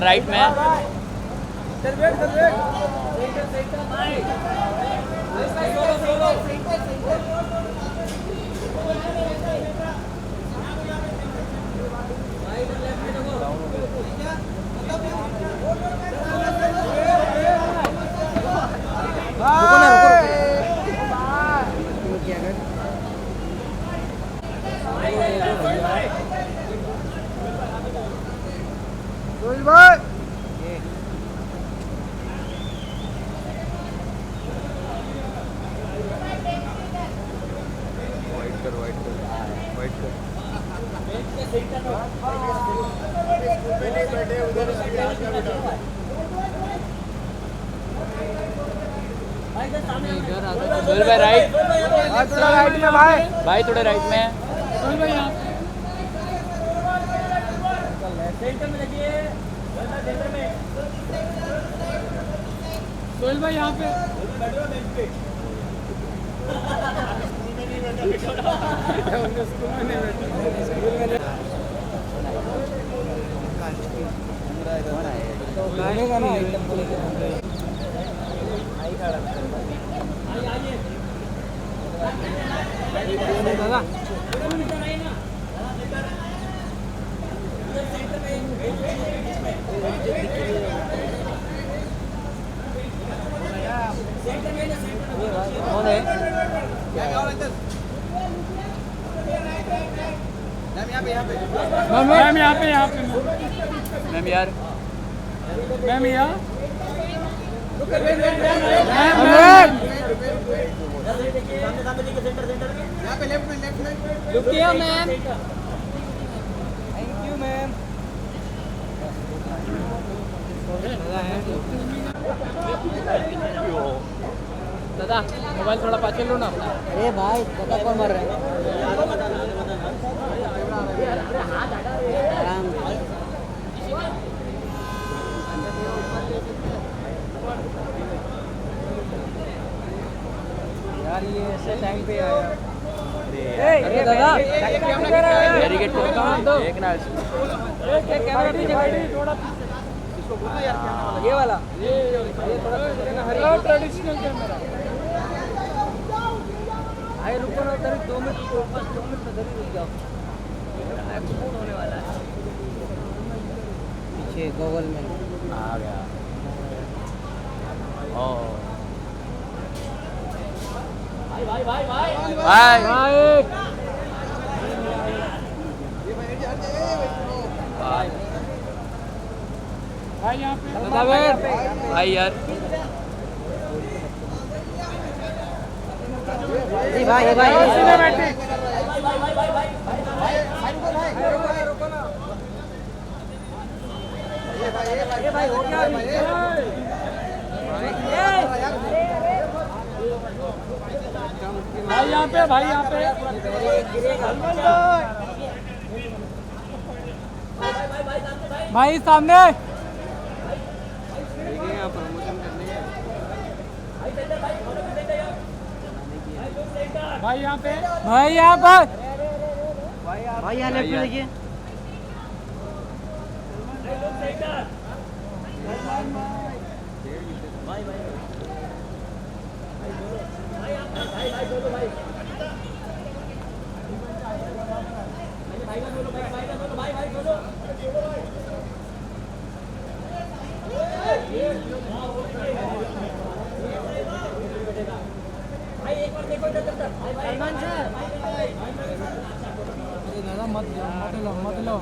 Right में भाई right थोड़ा राइट में भाई थोड़े राइट में सेंटर में लगिए सेंटर में सोहेल भाई यहाँ पे मैम यहाँ पे मैम यार मैम यहाँ पे लेफ्ट में रुकिए मैम थैंक यू मैम दादा मोबाइल थोड़ा पाछे लो ना अरे भाई दादा कौन मर रहे हैं यार ये ऐसे टाइम पे आया अरे दादा बैरिकेड तो एक ना कैमरा पीछे थोड़ा इसको बोलो यार कैमरा वाला ये वाला ये थोड़ा हरिया ट्रेडिशनल कैमरा आए रुको ना उधर 2 मिनट बस 2 मिनट उधर ही रुक जाओ एक्सपोर्ट होने वाला है पीछे गूगल में आ गया ओ भाई भाई भाई भाई भाई यहाँ पे भाई यार जी भाई भाई सिनेमैटिक रुको ना ये भाई हो गया भाई यहाँ पे भाई सामने भाई यहाँ पे भाई यहाँ पर भाई यहाँ लेफ्ट में देखिए मत लो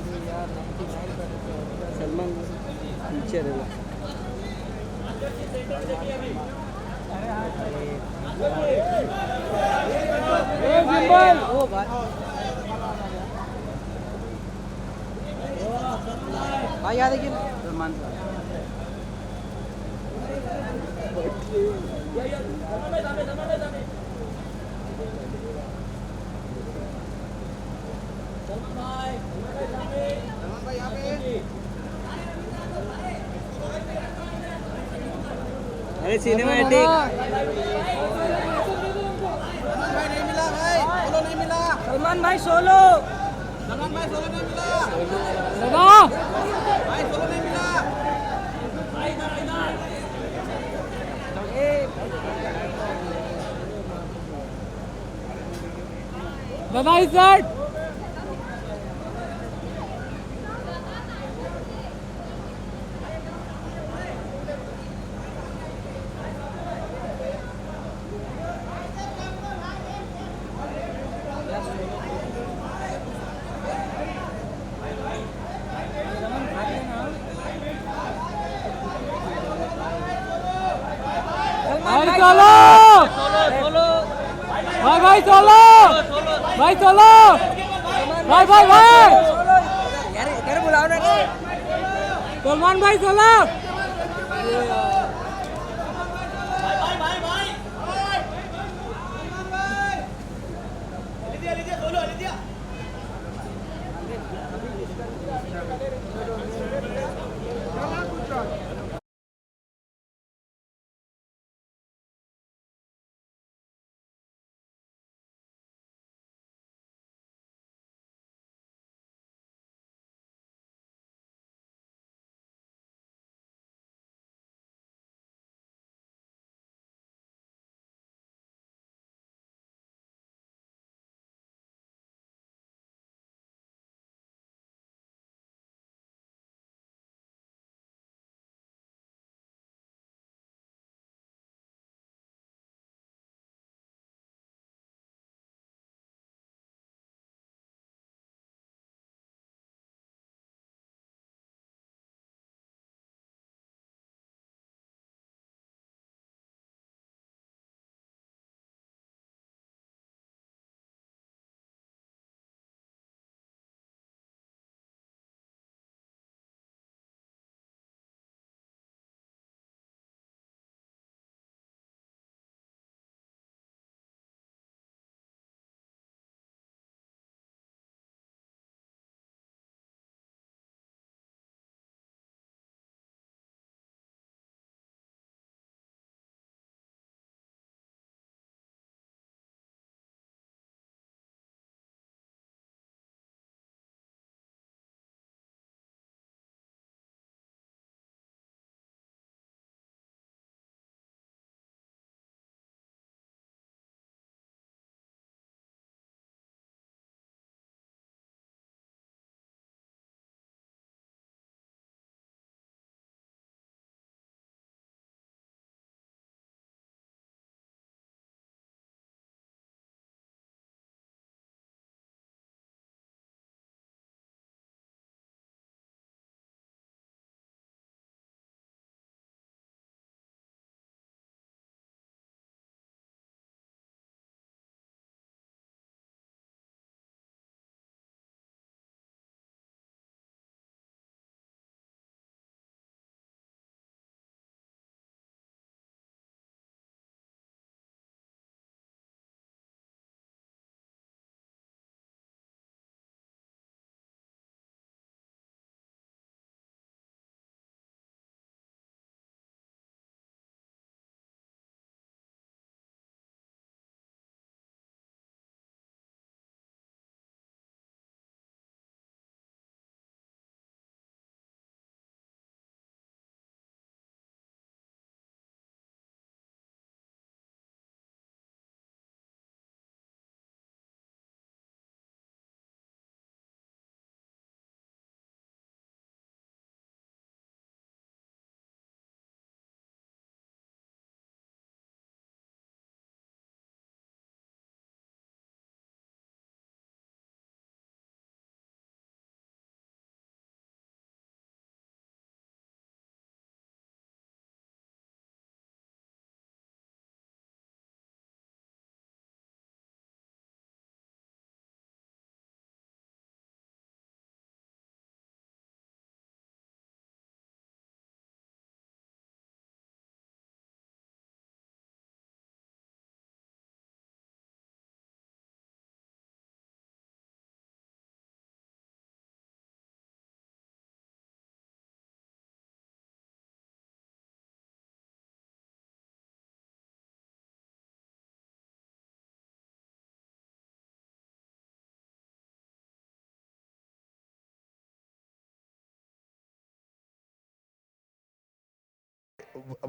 सलमान पीछे रहेगा भाई याद देखिए सलमान अरे सिनेमैटिक सलमान भाई सोलो दादा इस साइड भाई चलो भाई चलो भाई चलो भाई भाई भाई यार इधर बुलाओ ना सलमान भाई चलो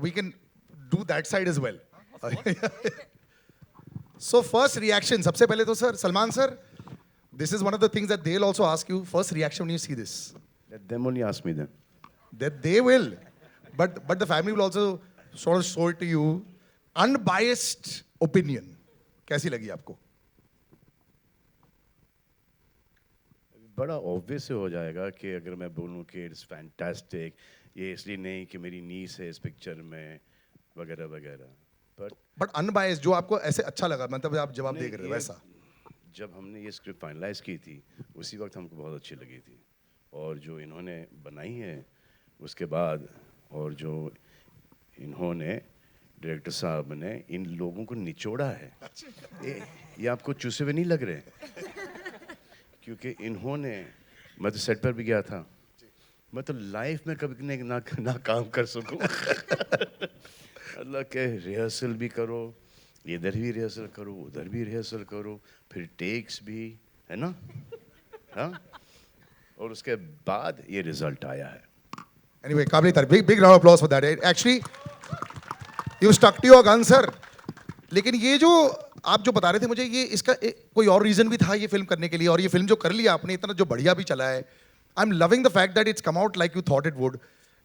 we can do that side as well. So first reaction, सबसे पहले तो sir, Salman sir, this is one of the things that they'll also ask you. First reaction when you see this. Let them only ask me then. That they will, but the family will also sort of show it to you. Unbiased opinion. कैसी लगी आपको? बड़ा obvious हो जाएगा कि अगर मैं बोलूँ कि इट्स फैंटास्टिक, ये इसलिए नहीं कि मेरी नीस है इस पिक्चर में वगैरह वगैरह, बट अनबायस्ड जो आपको ऐसे अच्छा लगा, मतलब आप जवाब देख रहे हो वैसा. जब हमने ये स्क्रिप्ट फाइनलाइज की थी उसी वक्त हमको बहुत अच्छी लगी थी, और जो इन्होंने बनाई है उसके बाद, और जो इन्होंने डायरेक्टर साहब ने इन लोगों को निचोड़ा है, ये आपको चूसे हुए नहीं लग रहे? क्योंकि इन्होंने, मैं तो सेट पर भी गया था, मैं तो लाइफ में कभी ना काम कर सकूं. अल्लाह के रिहर्सल भी करो, इधर भी रिहर्सल करो, उधर भी रिहर्सल करो, फिर टेक्स भी, है ना? हाँ, और उसके बाद ये रिजल्ट आया है. Anyway, काबिल तारीफ, big round of applause for that. Actually, you stuck to your gun, sir. लेकिन ये जो आप जो बता रहे थे मुझे, ये इसका कोई और रीजन भी था ये फिल्म करने के लिए, और ये फिल्म जो कर लिया आपने, इतना जो बढ़िया भी चला है. I am loving the fact that it's come out like you thought it would.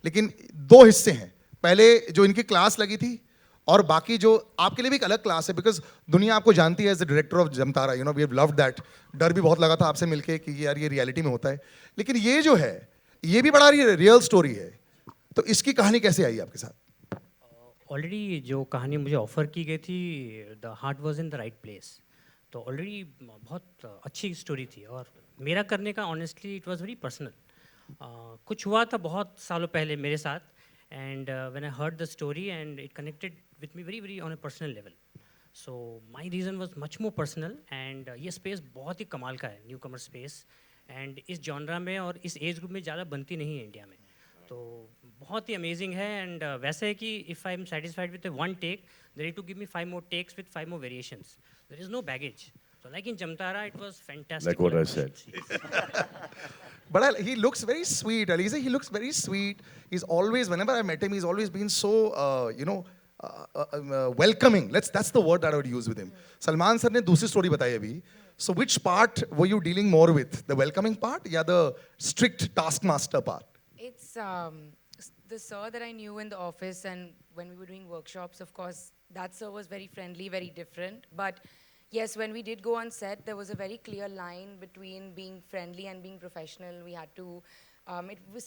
लेकिन दो हिस्से हैं, पहले जो इनकी क्लास लगी थी, और बाकी जो आपके लिए भी एक अलग क्लास है, बिकॉज दुनिया आपको जानती है as the director of Jamtara. You know we have loved that. डर भी बहुत लगा था आपसे मिलके कि यार ये रियलिटी में होता है, लेकिन ये जो है ये भी बड़ा रियल स्टोरी है. तो इसकी कहानी कैसे आई आपके साथ? ऑलरेडी जो कहानी मुझे ऑफ़र की गई थी, the heart was in the right place, तो ऑलरेडी बहुत अच्छी स्टोरी थी. और मेरा करने का honestly it was very personal. कुछ हुआ था बहुत सालों पहले मेरे साथ, and when I heard the story and it connected with me very very on a personal level. So my reason was much more personal. And ये स्पेस बहुत ही कमाल का है, न्यू कमर स्पेस, एंड इस जॉनरा में और इस age group में ज़्यादा बनती नहीं है इंडिया में, तो बहुत ही अमेजिंग है. एंड वैसे है कि if I am satisfied with one take, they need to give me 5 more takes with 5 more variations. There is no baggage. So like in Jamtara, it was fantastic. Like what I said. But he looks very sweet, Aliza. He looks very sweet. He's always, whenever I met him, he's always been so, welcoming. That's the word that I would use with him. Salman sir ने दूसरी story बताई अभी. So which part were you dealing more with? The welcoming part, या the strict taskmaster part? It's the sir that I knew in the office, and when we were doing workshops, of course, that sir was very friendly, very different. But yes, when we did go on set, there was a very clear line between being friendly and being professional. We had to,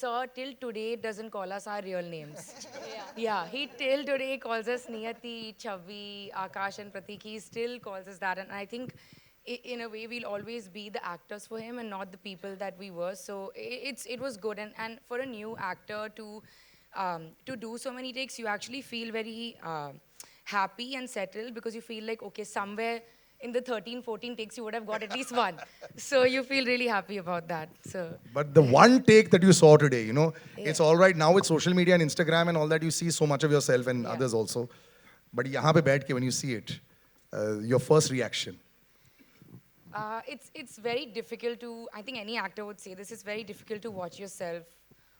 sir till today doesn't call us our real names. Yeah, he till today calls us Niyati, Chavi, Akash and Pratik. He still calls us that, and I think in a way we'll always be the actors for him and not the people that we were. So it was good, and for a new actor to do so many takes, you actually feel very happy and settled, because you feel like, okay, somewhere in the 13-14 takes you would have got at least one. So you feel really happy about that. So but the one take that you saw today, it's all right now with social media and Instagram and all that, you see so much of yourself and others also. But यहाँ पे बैठ के when you see it, your first reaction? It's very difficult to, I think any actor would say this, is very difficult to watch yourself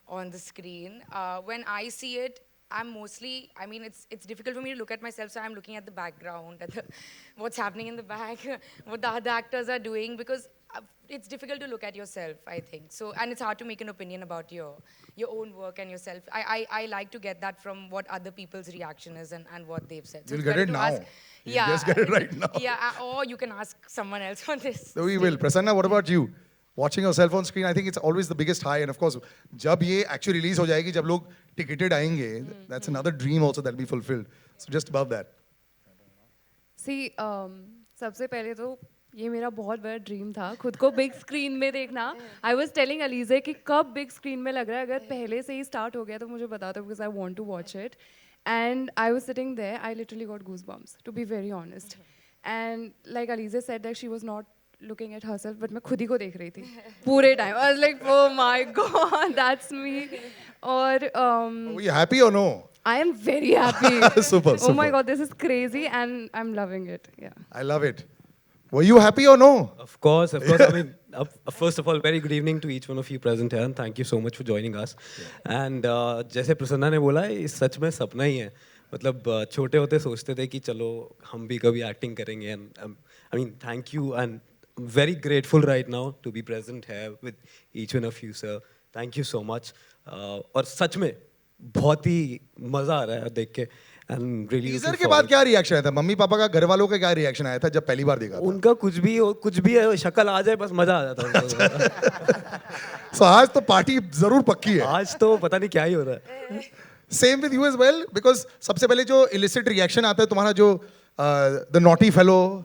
on the screen. When I see it, I'm mostly, I mean, it's difficult for me to look at myself, so I'm looking at the background, at what's happening in the back, what the other actors are doing, because it's difficult to look at yourself, I think. So, and it's hard to make an opinion about your own work and yourself. I like to get that from what other people's reaction is and what they've said. So you'll get it now. Yeah, just get it right now. Yeah, or you can ask someone else on this. So we will. Prasanna, what about you? Watching yourself on screen, I think it's always the biggest high. And of course, जब ये actually release हो जाएगी, जब लोग ticketed आएंगे, that's another dream also that'll be fulfilled. So just above that. See, सबसे पहले तो ये मेरा बहुत बड़ा ड्रीम था खुद को बिग स्क्रीन में देखना. आई वॉज टेलिंग अलीजे कि कब बिग स्क्रीन में लग रहा है, अगर पहले से ही स्टार्ट हो गया तो मुझे बता दो, because I want to watch it. And I was sitting there, I literally got goosebumps, to be very honest. And like Alizeh said that she was not looking at herself, but मैं खुद ही को देख रही थी पूरे time. I was like, oh my god, that's me. और were you happy or no? I am very happy. Super. Oh my god, this is crazy and I'm loving it. Yeah. I love it. Were you happy or no? Of course, of course. I mean, first of all, very good evening to each one of you present here, and thank you so much for joining us. And जैसे प्रसन्ना ने बोला, ये सच में सपना ही है. मतलब छोटे होते सोचते थे कि चलो हम भी कभी एक्टिंग करेंगे. And I mean, thank you, and I'm very grateful right now to be present here with each one of you, sir. Thank you so much. और सच में बहुत ही मजा आ रहा है देख के. And really टीजर looking के बाद forward. क्या रिएक्शन आया था? मम्मी पापा का, घर वालों का क्या रिएक्शन आया था जब पहली बार देखा था? उनका कुछ भी है, शक्ल आ जाए बस मजा आ जाता है उनको. So आज तो पार्टी जरूर पक्की है. आज तो पता नहीं क्या ही हो रहा है. Same with you as well, because सबसे पहले जो illicit reaction आता है तुम्हारा जो the naughty fellow.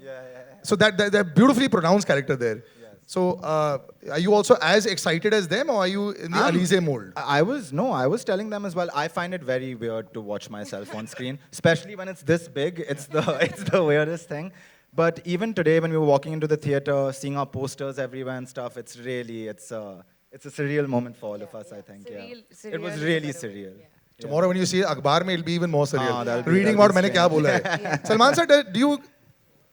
So that beautifully pronounced character there. So are you also as excited as them, or are you in the Alize mold? I was telling them as well. I find it very weird to watch myself on screen, especially when it's this big. It's the weirdest thing. But even today, when we were walking into the theater, seeing our posters everywhere and stuff, it's a surreal moment for all of us. I think. Surreal It was is really better word, surreal. yeah. Tomorrow when you see अखबार में, it'll be even more surreal. that'll be Reading about मैंने strange. क्या बोला है. Salman sir, do you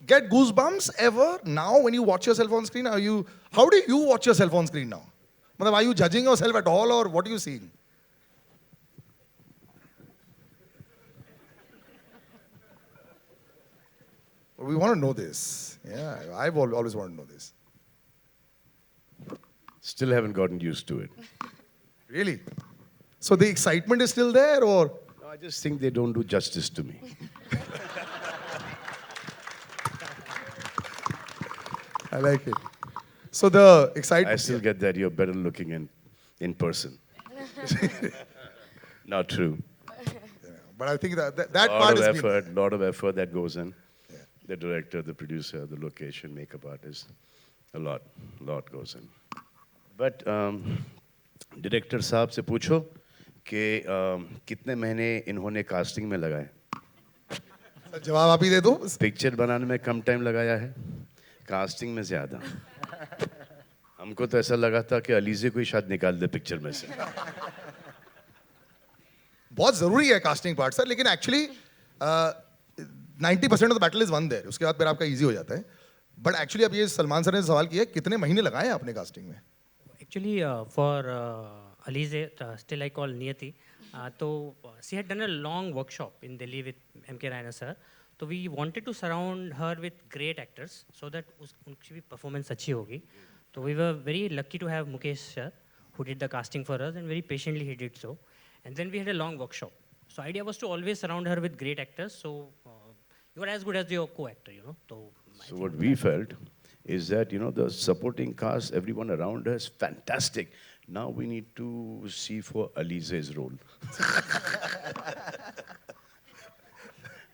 get goosebumps ever now when you watch yourself on screen? How do you watch yourself on screen now? मतलब, are you judging yourself at all, or what are you seeing? We want to know this. Yeah, I've always wanted to know this. Still haven't gotten used to it. Really? So the excitement is still there, or? No, I just think they don't do justice to me. I like it. So the excitement. I still get that you're better looking in person. Not true. But I think that part is been- Lot of effort that goes in. The director, the producer, the location, makeup artist, a lot goes in. But director साहब से पूछो कि कितने महीने इन्होंने casting में लगाए. जवाब आप ही दे दो. पिक्चर बनाने में कम टाइम लगाया है, कास्टिंग में ज्यादा. हमको तो ऐसा लगा था कि अलीजे को ही शायद निकाल दे पिक्चर में से. बहुत जरूरी है कास्टिंग पार्ट सर, लेकिन actually 90% of the battle is won there. उसके बाद फिर आपका इजी हो जाता है. बट एक्चुअली अब ये सलमान सर ने सवाल किया, कितने महीने लगाए हैं आपने कास्टिंग में? Actually, for Alize, still I call Niyati, so she had done a long workshop in Delhi with M.K. Raina sir. So we wanted to surround her with great actors so that उनकी भी performance अच्छी होगी. So we were very lucky to have Mukesh sir, who did the casting for us, and very patiently he did so. And then we had a long workshop. So idea was to always surround her with great actors. So you are as good as your co-actor, you know. So what we felt is that, you know, the supporting cast, everyone around us, fantastic. Now we need to see for Alize's role.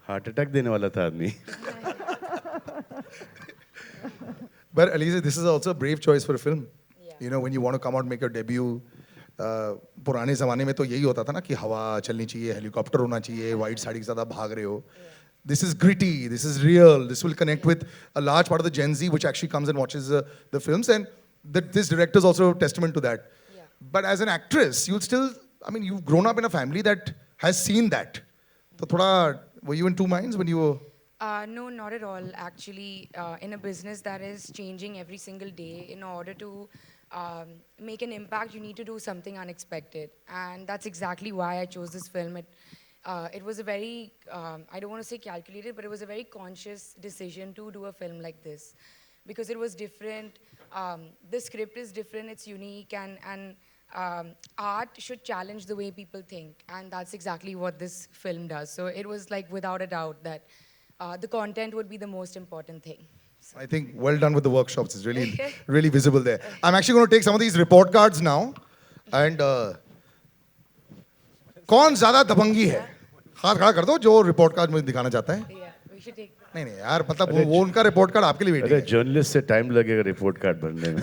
Heart attack देने वाला था आदमी. But Alize, this is also a brave choice for a film. Yeah. You know, when you want to come out and make your debut. पुराने ज़माने में तो यही होता था ना कि हवा चलनी चाहिए, हेलीकॉप्टर होना चाहिए, वाइट साड़ी के साथ आप भाग रहे हो. This is gritty, this is real, this will connect with a large part of the Gen Z which actually comes and watches the films, and this director is also a testament to that. Yeah. But as an actress, you'll still, I mean, you've grown up in a family that has seen that. So thoda, were you in two minds when you were? No, not at all. Actually, in a business that is changing every single day, in order to make an impact, you need to do something unexpected. And that's exactly why I chose this film. It was a very, I don't want to say calculated, but it was a very conscious decision to do a film like this. Because it was different, the script is different, it's unique, and art should challenge the way people think. And that's exactly what this film does. So it was like without a doubt that the content would be the most important thing. I think well done with the workshops. It's really, really visible there. I'm actually going to take some of these report cards now. And कौन ज़्यादा दबंगी है? हाथ खड़ा कर दो जो report card मुझे दिखाना चाहता है. Yeah, we should take. नहीं नहीं यार, मतलब वो उनका रिपोर्ट कार्ड आपके लिए वेटिंग अरे है. जर्नलिस्ट से टाइम लगेगा रिपोर्ट कार्ड बनने में.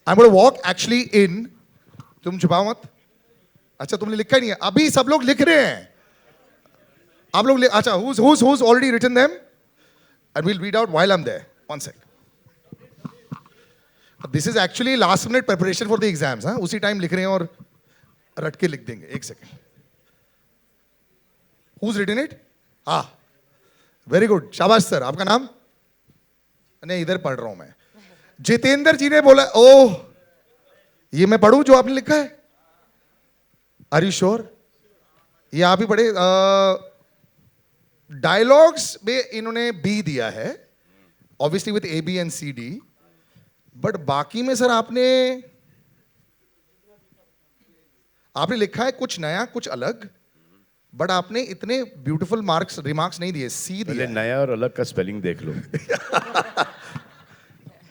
I'm going to walk actually in. तुम छुपाओ मत. अच्छा तुमने लिखा ही नहीं है. अभी सब लोग लिख रहे हैं. आप लोग अच्छा who's already written them? And we'll read out while I'm there. One sec. This is actually last minute preparation for the exams. हाँ? उसी टाइम लिख रहे हैं और रट के लिख देंगे. एक second. Who's written it? Ah, very good. शाबाश सर. आपका नाम? नहीं इधर पढ़ रहा हूं मैं. जितेंद्र जी ने बोला, ओह ये मैं पढ़ूं जो आपने लिखा है? Are you sure? ये आप ही पढ़े. डायलॉग्स में इन्होंने बी दिया है, obviously with A B and C D, but बाकी में सर आपने लिखा है कुछ नया कुछ अलग, बट आपने इतने ब्यूटीफुल मार्क्स रिमार्क्स नहीं दिए, सी दिया. नया और अलग का स्पेलिंग देख लो.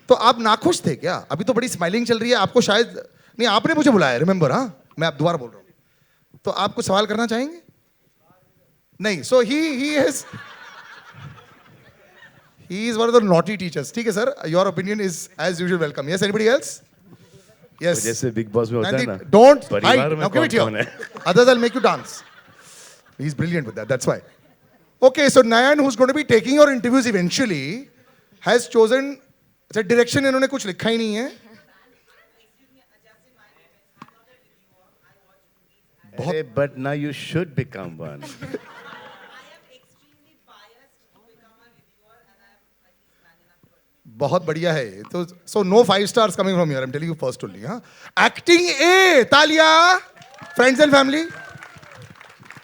तो आप नाखुश थे क्या? अभी तो बड़ी स्माइलिंग चल रही है, आपको शायद नहीं, आपने मुझे बुलाया, रिमेंबर? हाँ, मैं आप दोबारा बोल रहा हूँ. तो आप कुछ सवाल करना चाहेंगे? नहीं. So he is one of the naughty teachers. ठीक है sir, your opinion is as usual welcome. Yes, anybody else? Yes. जैसे बिग बॉस में होता है ना, डोंट परिवार हाइड. में नाउ गिव इट कौन हियर. है? Others will make you dance. He is brilliant with that, that's why. Okay, so Nayan, who's going to be taking your interviews eventually, has chosen. अच्छा, direction इन्होंने कुछ लिखा ही नहीं है. But now you should become one. बहुत बढ़िया है ये तो. So no 5 stars coming from here. I'm telling you first only. हाँ. Acting A, Talya, friends and family.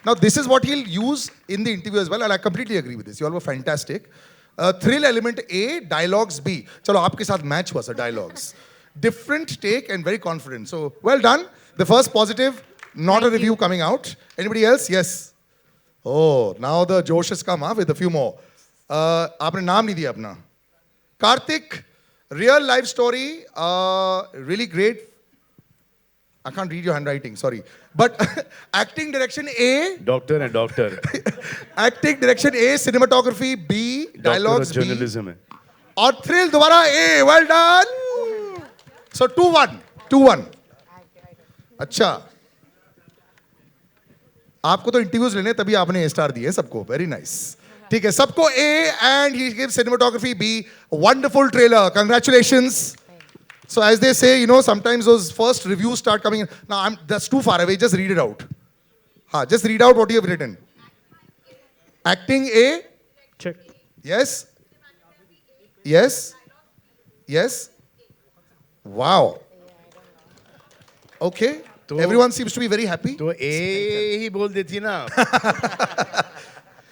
Now this is what he'll use in the interview as well, and I completely agree with this. You all were fantastic. Thrill element A, dialogues B. चलो आपके साथ match हुआ sir, dialogues. Different take and very confident. So well done. The first positive, not a review coming out. Anybody else? Yes. Oh, now the Josh has come up with a few more. आपने नाम नहीं दिया अपना. Karthik, real life story, really great. I can't read your handwriting, sorry. But acting direction A. Doctor and doctor. Acting direction A, cinematography B, dialogues B. Journalism है. और thrill दोबारा A, well done. So 2-1, 2-1. अच्छा. आपको तो interviews लेने तभी आपने A star दिए सबको. Very nice. ठीक है, सबको A and he gives cinematography B. Wonderful trailer. Congratulations. So as they say, you know, sometimes those first reviews start coming in. Now, that's too far away. Just read it out. Ha, just read out what you have written. Acting A. Check. Yes. Yes. Yes. Wow. Okay. Everyone seems to be very happy. तो A ही बोल देती ना.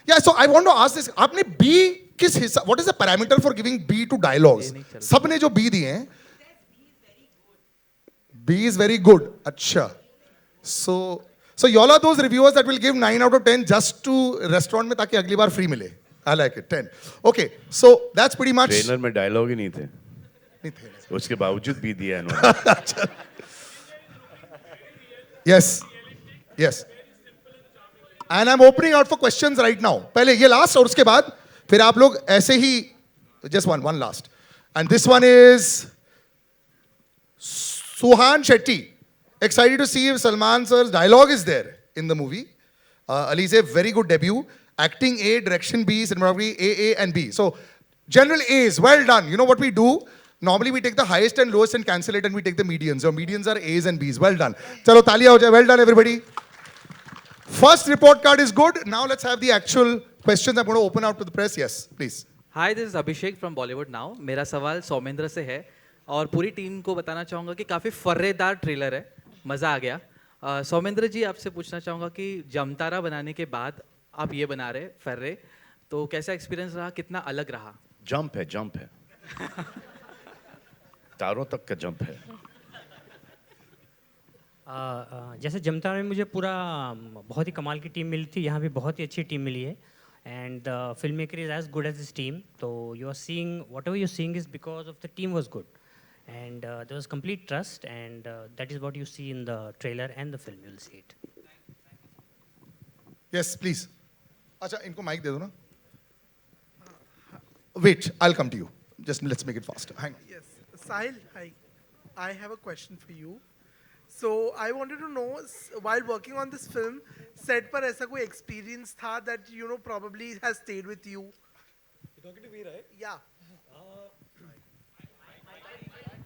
Yeah, so I want to ask this. आपने B किस हिस्सा? What is the parameter for giving B to dialogues? सबने जो B दिए हैं. B is very good. Acha. So y'all are those reviewers that will give 9 out of 10 just to restaurant में ताकि अगली बार free मिले. I like it. 10. Okay. So that's pretty much. Trailer में dialogue ही नहीं थे. नहीं थे. उसके बावजूद भी दिया इन्होंने. Yes. Yes. And I'm opening out for questions right now. पहले ये last और उसके बाद फिर आप लोग ऐसे ही just one last. And this one is Suhan Shetty. Excited to see if Salman sir's dialogue is there in the movie. Alize, very good debut. Acting A, direction B, cinematography A, and B. So general A's, well done. You know what we do? Normally we take the highest and lowest and cancel it, and we take the medians. Your medians are A's and B's. Well done. Chalo, taaliya ho jaye. Well done, everybody. First report card is good. Now let's have the actual questions. I'm going to open out to the press. Yes, please. Hi, this is Abhishek from Bollywood Now. मेरा सवाल सौमेंद्र से है और पूरी team को बताना चाहूँगा कि काफ़ी फर्रेदार ट्रेलर है, मज़ा आ गया. सौमेंद्र जी, आपसे पूछना चाहूँगा कि जमतारा बनाने के बाद आप ये बना रहे फर्रे, तो कैसा एक्सपीरियंस रहा, कितना अलग रहा? जंप है. तारों तक का जंप है. जैसे जमतारा में मुझे पूरा बहुत ही कमाल की टीम मिली थी, यहाँ भी बहुत ही अच्छी टीम मिली है. And the filmmaker is as good as his team. So you are seeing, whatever you're seeing is because of the team was good. And there was complete trust, and that is what you see in the trailer and the film, you'll see it. Yes, please. Acha, इनको mic दे दो ना. Wait, I'll come to you. Just let's make it faster. Hang on. Yes. Sahil, hi. I have a question for you. So I wanted to know, while working on this film, set पर ऐसा कोई experience था that you know probably has stayed with you? You're talking to me, right? Yeah.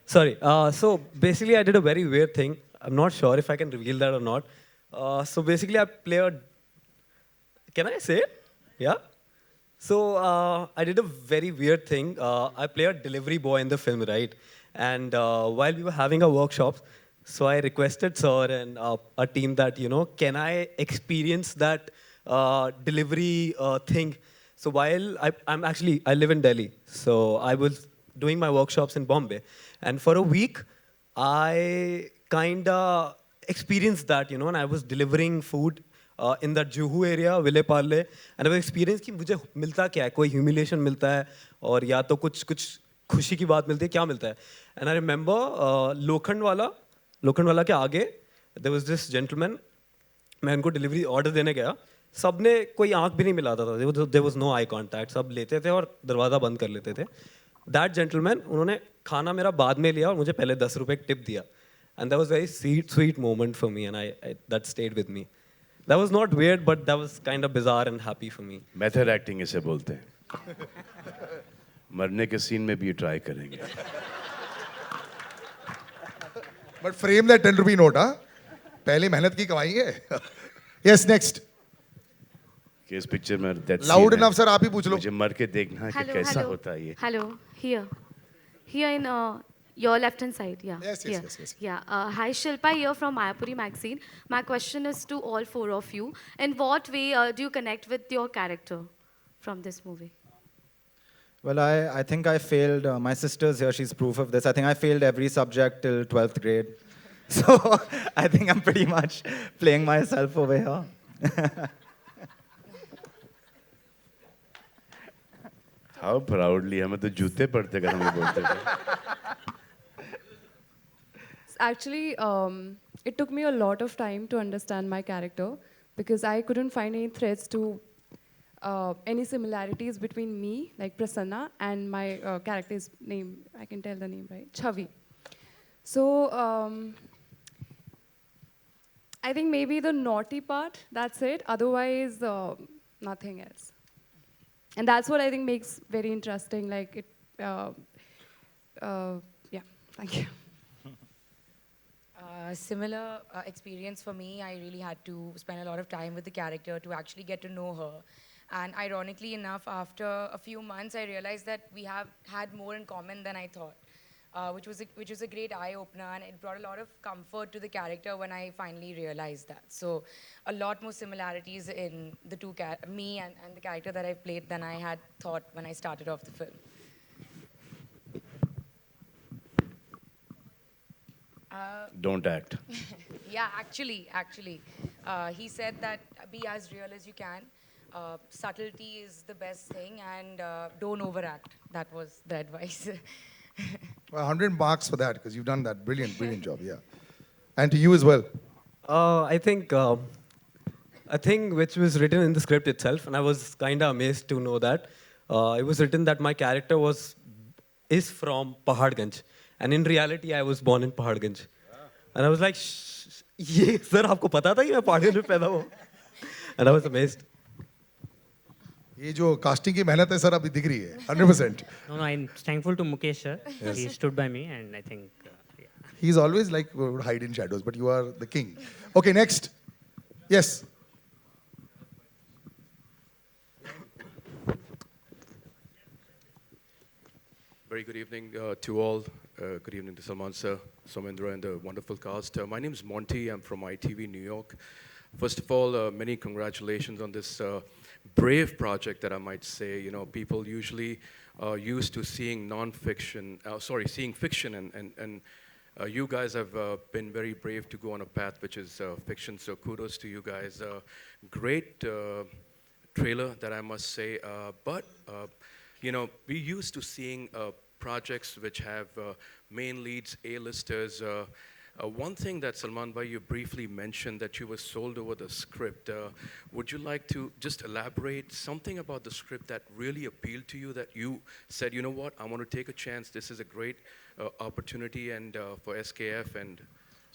Sorry. So basically, I did a very weird thing. I'm not sure if I can reveal that or not. So basically, I play a. Can I say it? Yeah. So I did a very weird thing. I play a delivery boy in the film, right? And while we were having our workshops, so I requested sir and a team that, can I experience that delivery thing? So while I live in Delhi, so I was doing my workshops in Bombay, and for a week, I kind of experienced that, and I was delivering food in that Juhu area, Ville Parle, and I was experienced कि मुझे मिलता क्या है, कोई humiliation मिलता है, और या तो कुछ खुशी की बात मिलती है, क्या मिलता है? And I remember लोखंड वाला के आगे, there was this gentleman, मैं उनको delivery order देने गया, सबने कोई आंख भी नहीं मिलाता था, there was no eye contact, सब लेते थे और दरवाज़ा बंद कर लेते थे. That gentleman, उन्होंने खाना मेरा बाद में लिया और मुझे पहले 10 रुपए टिप दिया. And that was a very sweet moment for me, and that stayed with me. That was not weird, but that was kind of bizarre and happy for me. Method acting इसे बोलते हैं. मरने के scene में भी try करेंगे. But frame that 10 rupee note, हाँ? पहले मेहनत की कमाई है. Yes, next. कि इस पिक्चर में that Loud scene है. enough, sir, आप ही पूछ लो. मुझे मर के देखना है कि कैसा होता है ये. Hello, here in your left hand side, yeah. Yes. Yeah. Hi, Shilpa here from Mayapuri magazine. My question is to all four of you. In what way do you connect with your character from this movie? Well, I think I failed. My sister's here, she's proof of this. I think I failed every subject till 12th grade. So I think I'm pretty much playing myself over here. How proudly, हमें तो जूते पड़ते कर हम बोलते थे. Actually, it took me a lot of time to understand my character because I couldn't find any threads to any similarities between me, like Prasanna, and my character's name. I can tell the name, right? Chavi. So I think maybe the naughty part, that's it. Otherwise, nothing else. And that's what I think makes very interesting. Like it, yeah. Thank you. Similar experience for me. I really had to spend a lot of time with the character to actually get to know her. And ironically enough, after a few months, I realized that we have had more in common than I thought, which was a great eye-opener, and it brought a lot of comfort to the character when I finally realized that. So a lot more similarities in the two, me and the character that I've played than I had thought when I started off the film. Don't act. Yeah, actually, he said that be as real as you can. Subtlety is the best thing, and don't overact. That was the advice. Well, 100 marks for that because you've done that brilliant job. Yeah, and to you as well. I think a thing which was written in the script itself, and I was kind of amazed to know that it was written that my character is from Paharganj. And in reality, I was born in Paharganj. And I was like, ये sir आपको पता था कि मैं पहाड़गंज में पैदा हुआ? And I was amazed. ये जो casting की मेहनत है सर अभी दिख रही है 100%. No, I'm thankful to Mukesh sir. Yes. He stood by me, and I think. Yeah. He's always like would hide in shadows, but you are the king. Okay, next. Yes. Very good evening to all. Good evening to Salman sir, Somendra, and the wonderful cast. My name is Monty. I'm from ITV New York. First of all, many congratulations on this brave project that I might say. You know, people usually used to seeing seeing fiction, and you guys have been very brave to go on a path which is fiction. So kudos to you guys. Great trailer, that I must say. But you know, we used to seeing projects which have main leads, A-listers. One thing that Salman bhai, you briefly mentioned that you were sold over the script. Would you like to just elaborate something about the script that really appealed to you, that you said, you know what, I want to take a chance, this is a great opportunity and for SKF? And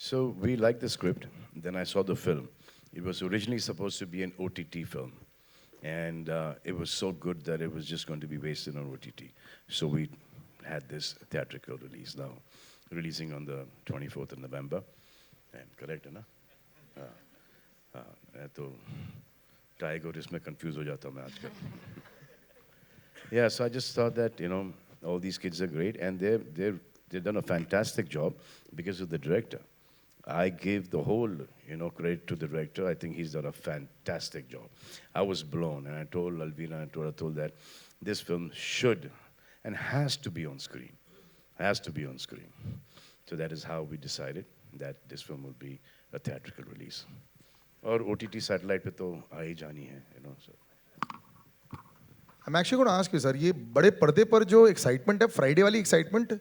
So we liked the script, then I saw the film. It was originally supposed to be an OTT film. And it was so good that it was just going to be based on OTT. So we had this theatrical release now, releasing on the 24th of November. And correct, है ना? मैं तो tiger इसमें confused हो जाता हूँ मैं आजकल. Yeah, so I just thought that, you know, all these kids are great and they've done a fantastic job because of the director. I give the whole, you know, credit to the director. I think he's done a fantastic job. I was blown, and I told Alvina and I told that this film should and has to be on screen. Has to be on screen. So that is how we decided that this film will be a theatrical release. और OTT satellite पे तो आ ही जानी है, you know. So. I'm actually going to ask you, sir, ये बड़े पर्दे पर जो एक्साइटमेंट है, फ्राइडे वाली एक्साइटमेंट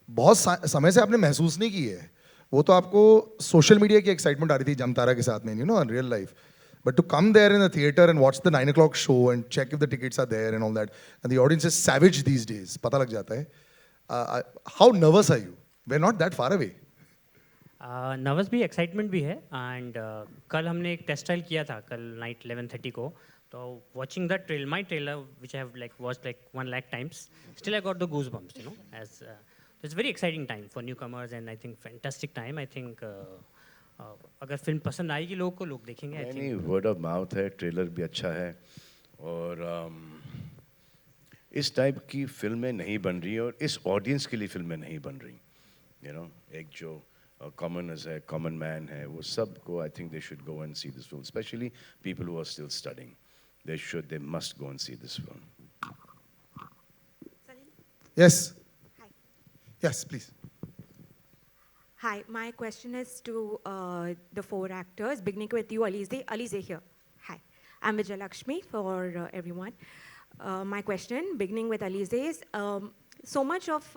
बहुत समय से आपने महसूस नहीं की है. वो तो आपको सोशल मीडिया की एक्साइटमेंट आ रही थी जमतारा के साथ में, you know, in real life. But to come there in the theater and watch the 9 o'clock show and check if the tickets are there and all that, and the audience is savage these days, पता लग जाता है. How nervous are you? We're not that far away. Nervous भी excitement भी है and कल हमने एक टेस्ट ट्रायल किया था कल नाइट 11:30 को. तो watching the trail my trailer which I have like watched like 1 lakh times, still I got the goosebumps, you know, as it's very exciting time for newcomers and I think fantastic time. I think अगर film पसंद आएगी लोगों को, लोग देखेंगे. नहीं, word of mouth है, trailer भी अच्छा है और इस टाइप की फिल्में नहीं बन रही और इस ऑडियंस के लिए फिल्में नहीं बन रही, यू नो. एक जो कॉमनर्स है, कॉमन मैन है, वो सबको I think they should go and see this film, specially people who are still studying. They must go and see this film. Yes. Hi. Yes, please. Hi, my question is to the 4 actors, beginning with you, Alize. Alize here. Hi, I'm Vijayalakshmi for everyone. My question, beginning with Alize, is so much of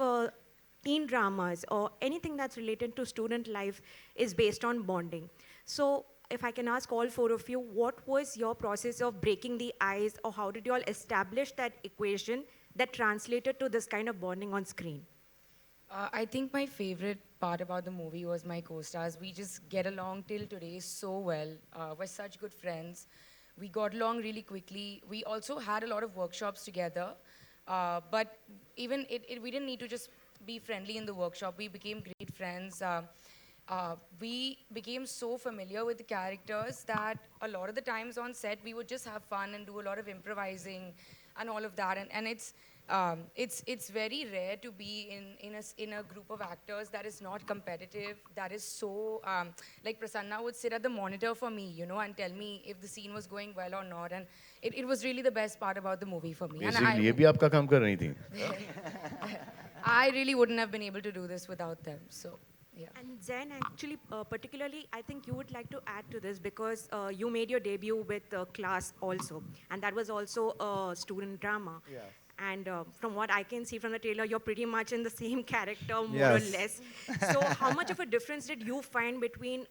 teen dramas or anything that's related to student life is based on bonding. So, if I can ask all 4 of you, what was your process of breaking the ice, or how did you all establish that equation that translated to this kind of bonding on screen? I think my favorite part about the movie was my co-stars. We just get along till today so well. We're such good friends. We got along really quickly. We also had a lot of workshops together. But even we didn't need to just be friendly in the workshop. We became great friends. We became so familiar with the characters that a lot of the times on set we would just have fun and do a lot of improvising and all of that. And it's very rare to be in a group of actors that is not competitive, that is so like Prasanna would sit at the monitor for me, you know, and tell me if the scene was going well or not. And it was really the best part about the movie for me. Basically, ये भी आपका काम कर रही थी. I really wouldn't have been able to do this without them. So. Yeah. And Zen, actually, particularly, I think you would like to add to this because you made your debut with Class also, and that was also a student drama. Yeah. And from what I can see from the trailer, you're pretty much in the same character, more or less. So how much of a difference did you find between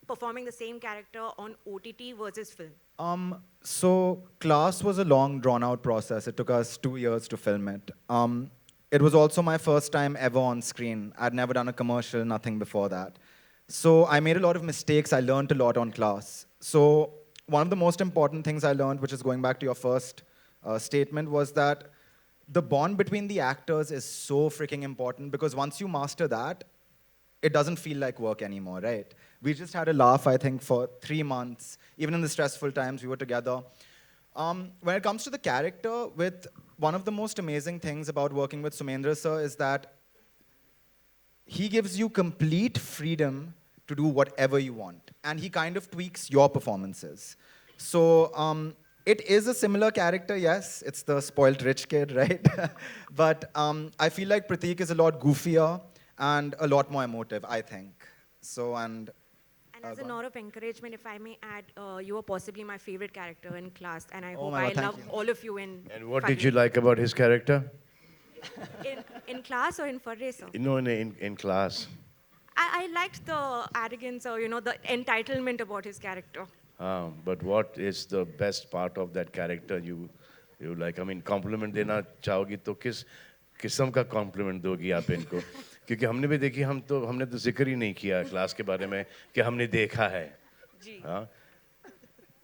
performing the same character on OTT versus film? So Class was a long, drawn-out process. It took us 2 years to film it. It was also my first time ever on screen. I'd never done a commercial, nothing before that. So I made a lot of mistakes. I learned a lot on Class. So one of the most important things I learned, which is going back to your first statement, was that the bond between the actors is so freaking important because once you master that, it doesn't feel like work anymore, right? We just had a laugh, I think, for 3 months. Even in the stressful times, we were together. When it comes to the character, one of the most amazing things about working with Somendra sir is that he gives you complete freedom to do whatever you want. And he kind of tweaks your performances. So it is a similar character, yes. It's the spoiled rich kid, right? But I feel like Prateek is a lot goofier and a lot more emotive, I think. So, and as a note of encouragement, if I may add, you were possibly my favorite character in Class, and I Oh hope my I God, love thank all of you in. And what did you like about his character? In Class or in Farre, sir? No, in Class. I liked the arrogance or, you know, the entitlement about his character. But what is the best part of that character you like? I mean, compliment देना चाहोगी तो किस किस्म का compliment दोगी आप इनको? क्योंकि हमने भी देखी, हमने तो जिक्र ही नहीं किया क्लास के बारे में कि हमने देखा है. हाँ,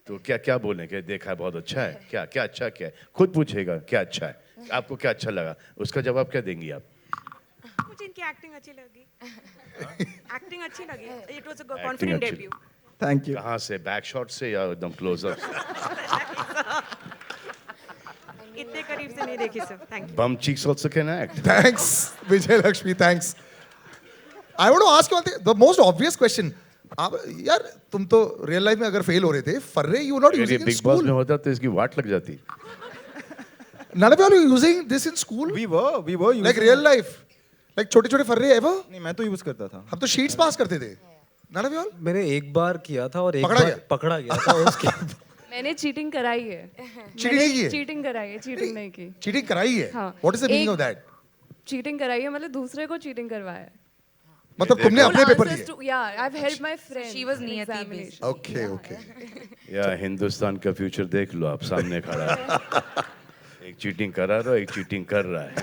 तो क्या बोलें कि देखा है बहुत अच्छा है, क्या अच्छा क्या है, खुद पूछेगा क्या अच्छा है, आपको क्या अच्छा लगा, उसका जवाब क्या देंगी आप? मुझे इनकी एक्टिंग अच्छी लगी. एक्टिंग अच्छी लगी. It was a confident debut. Thank you. कहाँ से, बैक शॉट से या एकदम क्लोजअप? इतने इतने करीब से नहीं देखी sir. Thank you. Bum cheeks also can act. Thanks, Vijay Lakshmi. Thanks. I want to ask you one thing. The most obvious question. आप यार तुम तो रियल लाइफ में अगर फेल हो रहे थे, फर्रे you not अगर ये using in big boss school. में होता तो इसकी वाट लग जाती. None of you are using this in school. We were using Like real life. Like छोटे छोटे फर्रे ever. नहीं मैं तो यूज करता था. हम तो sheets पास करते थे. None of you all. मैंने एक बार किया था और एक पकड़ा बार गया? पकड़ा गया था उसके मैंने चीटिंग कराई है. Cheating नहीं की है? चीटिंग कराई है, चीटिंग नहीं की. Cheating कराई है. हाँ. What is the meaning एक- of that? चीटिंग कराई है मतलब दूसरे को चीटिंग करवाया है. मतलब तुमने अपने पेपर Answers लिए. to- Yeah, I've helped my friend. She was in Niyati examination. Okay, okay. या हिंदुस्तान का फ्यूचर देख लो आप सामने खड़ा है. एक चीटिंग करा रहा है, एक चीटिंग कर रहा है.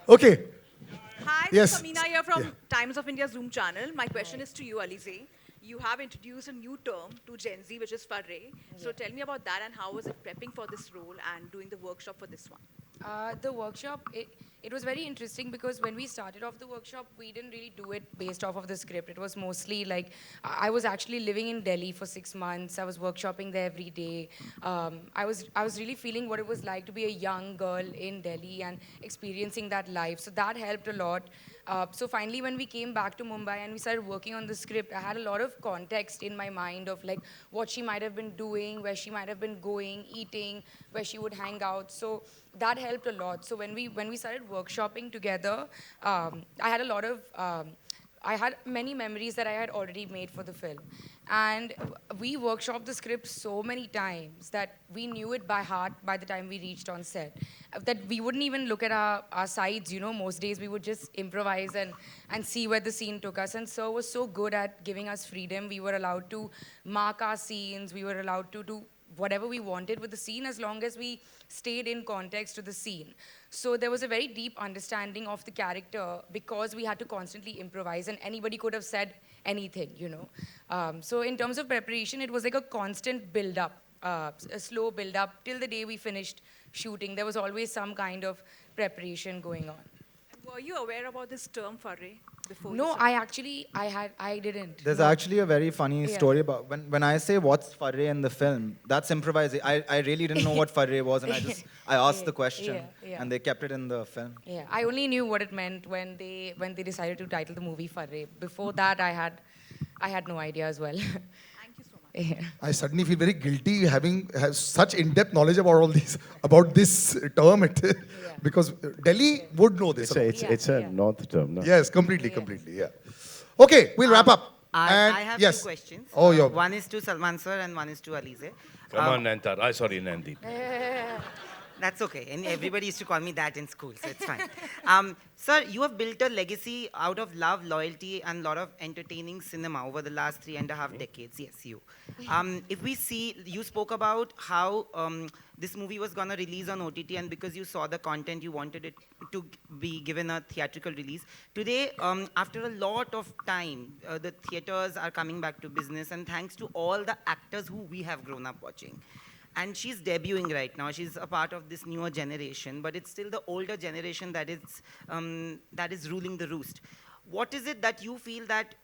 Okay. Hi, Yes. Samina here from Times of India Zoom channel. My question is to you, Alize. You have introduced a new term to Gen Z, which is Farre. So tell me about that and how was it prepping for this role and doing the workshop for this one? The workshop, it was very interesting because when we started off the workshop, we didn't really do it based off of the script. It was mostly like, I was actually living in Delhi for 6 months. I was workshopping there every day. I was really feeling what it was like to be a young girl in Delhi and experiencing that life. So that helped a lot. So finally, when we came back to Mumbai and we started working on the script, I had a lot of context in my mind of like what she might have been doing, where she might have been going, eating, where she would hang out. So that helped a lot. So when we started workshopping together, I had a lot of I had many memories that I had already made for the film. And we workshopped the script so many times that we knew it by heart by the time we reached on set. That we wouldn't even look at our sides, you know, most days we would just improvise and see where the scene took us. And Sir was so good at giving us freedom. We were allowed to mark our scenes. We were allowed to do whatever we wanted with the scene as long as we stayed in context to the scene. So there was a very deep understanding of the character because we had to constantly improvise and anybody could have said anything, you know. So in terms of preparation, it was like a constant build-up, a slow build-up till the day we finished shooting. There was always some kind of preparation going on. Were you aware about this term Farre before? No, I didn't. There's No. actually a very funny Yeah. story about when I say what's Farre in the film, that's improvising. I really didn't know what Farre was, and I asked the question, Yeah. and they kept it in the film. Yeah, I only knew what it meant when they decided to title the movie Farre. Before that, I had no idea as well. Thank you so much. Yeah. I suddenly feel very guilty having such in-depth knowledge about all these about this term. Because Delhi would know this. It's a north term, no? Yes, completely. Yeah. Okay, we'll wrap up. And I have yes. 2 questions. Oh, yeah. One is to Salman sir and one is to Alize. Come on, Nantar. Sorry, Nandi. That's okay. And everybody used to call me that in school, so it's fine. Sir, you have built a legacy out of love, loyalty, and a lot of entertaining cinema over the last 3.5 decades. Yes, you. If we see, you spoke about how this movie was going to release on OTT, and because you saw the content, you wanted it to be given a theatrical release. Today, after a lot of time, the theaters are coming back to business, and thanks to all the actors who we have grown up watching. And she's debuting right now. She's a part of this newer generation, but it's still the older generation that is ruling the roost. What is it that you feel that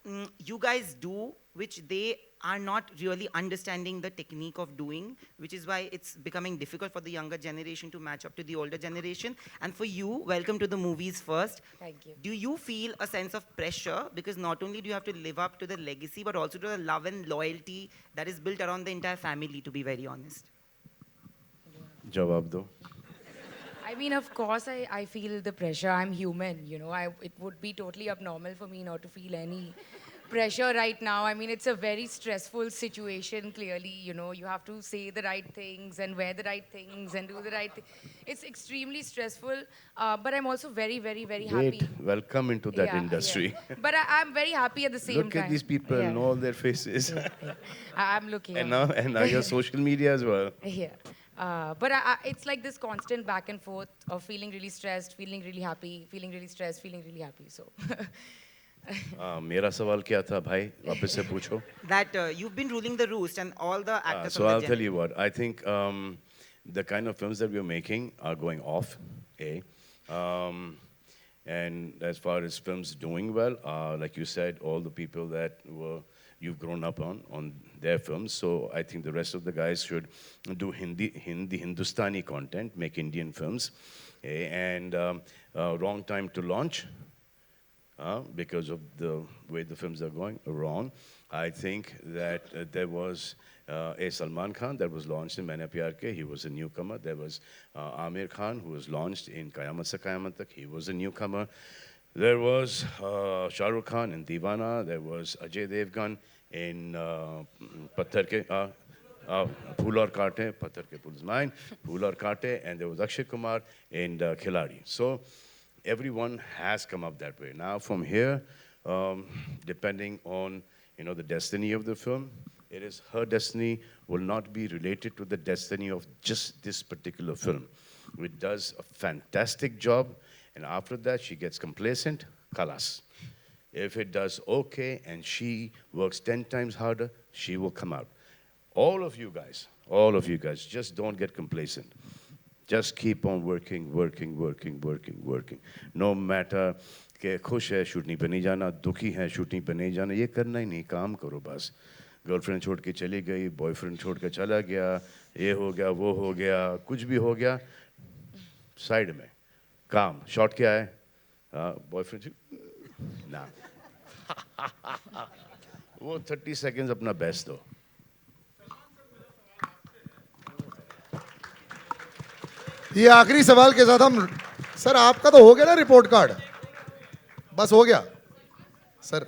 you guys do, which they are not really understanding the technique of doing, which is why it's becoming difficult for the younger generation to match up to the older generation? And for you, welcome to the movies first. Thank you. Do you feel a sense of pressure? Because not only do you have to live up to the legacy, but also to the love and loyalty that is built around the entire family, to be very honest. जवाब दो. I mean, of course, I feel the pressure. I'm human, you know. It would be totally abnormal for me not to feel any pressure right now. I mean, it's a very stressful situation, clearly. You know, you have to say the right things and wear the right things and do the right thing. It's extremely stressful, but I'm also very, very, very happy. Great. Welcome into that Yeah, industry. yeah. But I'm very happy at the same Look time. at these people, Yeah. know all their faces. I'm looking. And now your social media as well. Yeah. But it's like this constant back and forth of feeling really stressed, feeling really happy, feeling really stressed, feeling really happy. So. मेरा सवाल क्या था भाई? वापस से पूछो. That you've been ruling the roost and all the actors So of I'll the tell you what. I think the kind of films that we're making are going off. And as far as films doing well, like you said, all the people that were you've grown up on their films. So I think the rest of the guys should do Hindustani content, make Indian films. And wrong time to launch because of the way the films are going wrong. I think that there was a Salman Khan that was launched in Maine Pyar Kiya. He was a newcomer. There was Amir Khan, who was launched in Qayamat Se Qayamat Tak. He was a newcomer. There was Shah Rukh Khan in Deewana. There was Ajay Devgan in Patthar Ke Phool Aur Kaante, Patthar Ke Phool is mine, Phool Aur Kaante, and there was Akshay Kumar in Khiladi. So everyone has come up that way. Now from here, depending on the destiny of the film, it is her destiny will not be related to the destiny of just this particular film. It does a fantastic job, and after that she gets complacent, khalas. If it does okay and she works 10 times harder, she will come out. All of you guys, just don't get complacent. Just keep on working. No matter कि खुश है shooting पे नहीं जाना, दुखी है shooting पे नहीं जाना, ये करना ही नहीं, काम करो बस. गर्लफ्रेंड छोड़ के चली गई, बॉयफ्रेंड छोड़ के चला गया, ये हो गया, वो हो गया, कुछ भी हो गया, साइड में काम. शॉट क्या है? बॉयफ्रेंड ना वो 30 सेकेंड्स अपना बेस्ट दो. ये आखिरी सवाल के साथ हम सर आपका तो हो गया ना रिपोर्ट कार्ड, बस हो गया सर.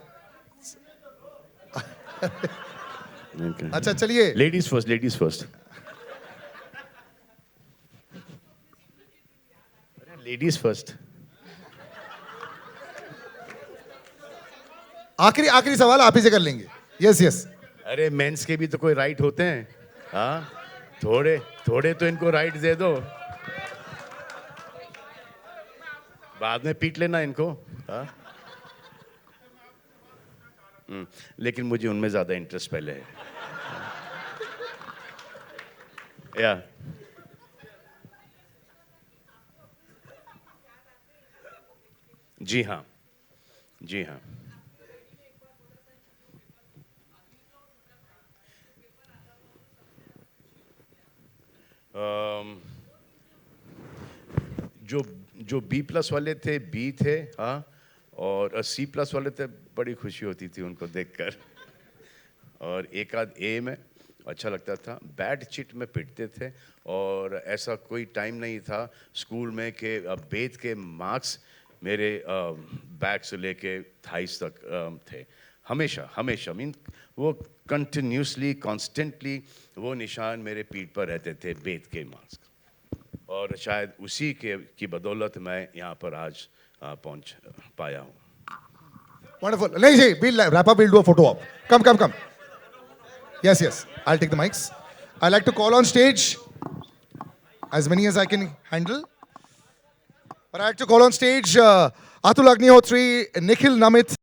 अच्छा चलिए, लेडीज फर्स्ट. Ladies first. आखिरी सवाल आप ही से कर लेंगे. यस. अरे मेंस के भी तो कोई राइट होते हैं. हाँ, थोड़े तो इनको राइट दे दो, बाद में पीट लेना इनको. हाँ? लेकिन मुझे उनमें ज्यादा इंटरेस्ट पहले है. या जी हाँ. जो B+ वाले थे, B थे, हाँ, और C+ वाले थे, बड़ी खुशी होती थी उनको देखकर. और एक आध A में अच्छा लगता था. बैड चिट में पिटते थे, और ऐसा कोई टाइम नहीं था स्कूल में कि बेद के मार्क्स मेरे बैक से लेके थाइस तक थे. हमेशा मीन वो कंटिन्यूसली कॉन्स्टेंटली वो निशान मेरे पीठ पर रहते थे, बेद के मार्क्स. और शायद उसी की बदौलत मैं यहाँ पर आज पहुँच पाया हूँ. Wonderful. We'll wrap up. We'll do a photo op. Come. Yes. I'll take the mics. I'd like to call on stage as many as I can handle. But I'd like to call on stage Atul Agnihotri, Nikhil Namit.